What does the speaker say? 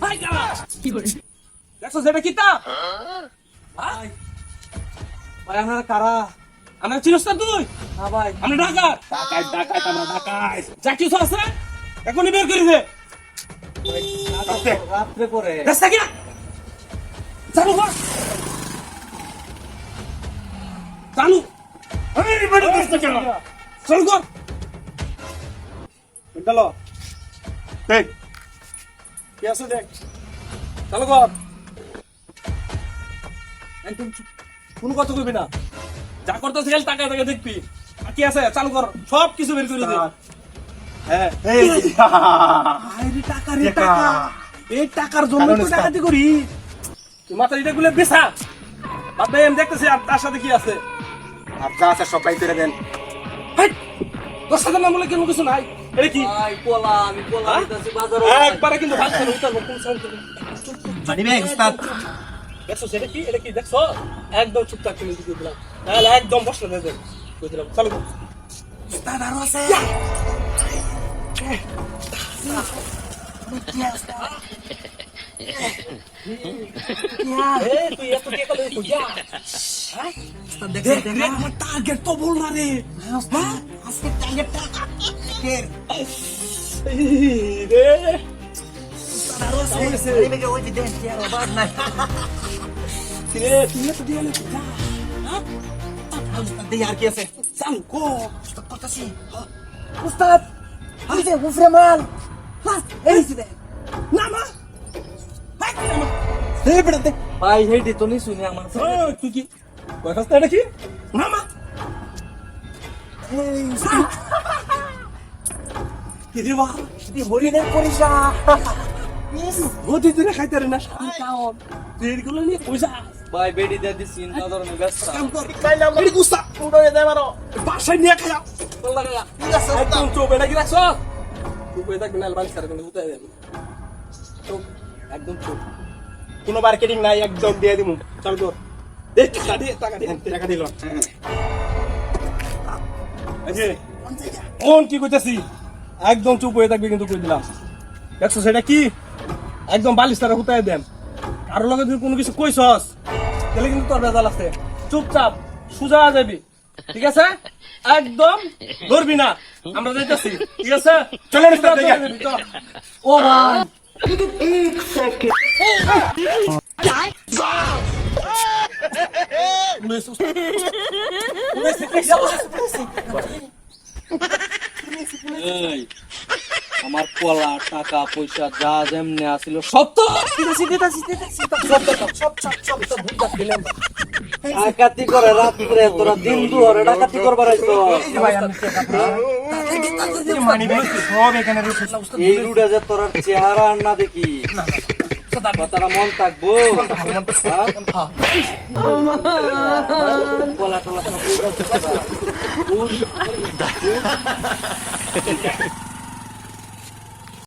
high কারা দেখছো যেটা কিতা ভাই ভাই আমরা কারা আমরা চিনস না তুই না ভাই আমরা ডাকাত ডাকাত আমরা ডাকাত যা কিছু আছে এখনই বের করে দে রাত্রে করে রাস্তা কি চালু কর চালু এই বড় রাস্তা চালু চালু কর চলো দেখ কি আছে দেখ চালু কর একদম কোন কথা কইবি না যা করতেছিস খালি টাকা টাকা দেখবি আর কি আছে চালু কর সব কিছু বের করে দে হ্যাঁ এই আরে টাকা রে টাকা এই টাকার জন্য তো ডাকাতি করি তুই মাথা এটা গুলো বেচা বাদ দে আমি দেখতেছি আর তার সাথে কি আছে আর যা আছে সবাই করে দেন হাই তোর সাথে না বলে কোনো কিছু নাই এটা কি ভাই পোলা আমি পোলা দিতেছি বাজারে একবারে কিন্তু ভাত খেয়ে উতারবো কোন সাউন্ড থেকে মানি ভাই উস্তাদ দেখছো সেটা কি এটা কি দেখছো একদম চুপচাপ কিনে দিয়ে দিলাম তাহলে একদম বসলে দে দেন কই দিলাম চালু কর উস্তাদ আরো আছে এই তুই এত কে কল তুই যা হ্যাঁ উস্তাদ দেখ দেখছেন দেখ আমার টার্গেট তো বল না রে উস্তাদ আজকে টার্গেটটা কের রে উস্তাদ আরো আছে এই মেগে ওই দেন কি আর বাদ নাই রে তুই এত দিয়ে না যা হ্যাঁ উস্তাদ দেই আর কি আছে চালু কর উস্তাদ করতেছি উস্তাদ এই যে উফরে মাল এই যে নামা এই বেড়াতে ভাই হেডি তো নি শুনি আমার তুই কি কয়টা এটা কি নামা এই কি রে বাবা দি হরিণের পরিষা গদি দিনে খাইতে রে না কাউন তুই এগুলো নিয়ে পয়সা ভাই বেডি দে দিছি না ধরনের ব্যস্ত কাম কর এটি গুস্তা উড়ে দে মারো বাসায় নিয়ে খাও পোলা গয়া ঠিক আছে একদম চোপ এটা কি রাখছ চোপ এটা কি নাল বান করে কোন উতাই দেব চোপ একদম চোপ কোনো মার্কেটিং নাই একদম দিয়ে দিমু চল কর দেখ টাকা দিল এই যে কোন কি কইতাছি একদম চুপ হয়ে থাকবি কিন্তু কই দিলাম দেখছো সেটা কি একদম বালিশ তারা হুতাই দেন কারো লগে যদি কোনো কিছু কইছস তাহলে কিন্তু তোর বেজাল আছে চুপচাপ সুজা যাবি ঠিক আছে একদম ধরবি না আমরা যাইতাছি ঠিক আছে চলে ও ভাই এই আমার পোলা টাকা পয়সা যা যেমনে আছিল সব তো ডাকাতি করে রাত্রে তোরা দিন দুহরে ডাকাতি করবার আইছো এই রুডে যে তোর চেহারা আর না দেখি কথাটা মন থাকবো পোলা টোলা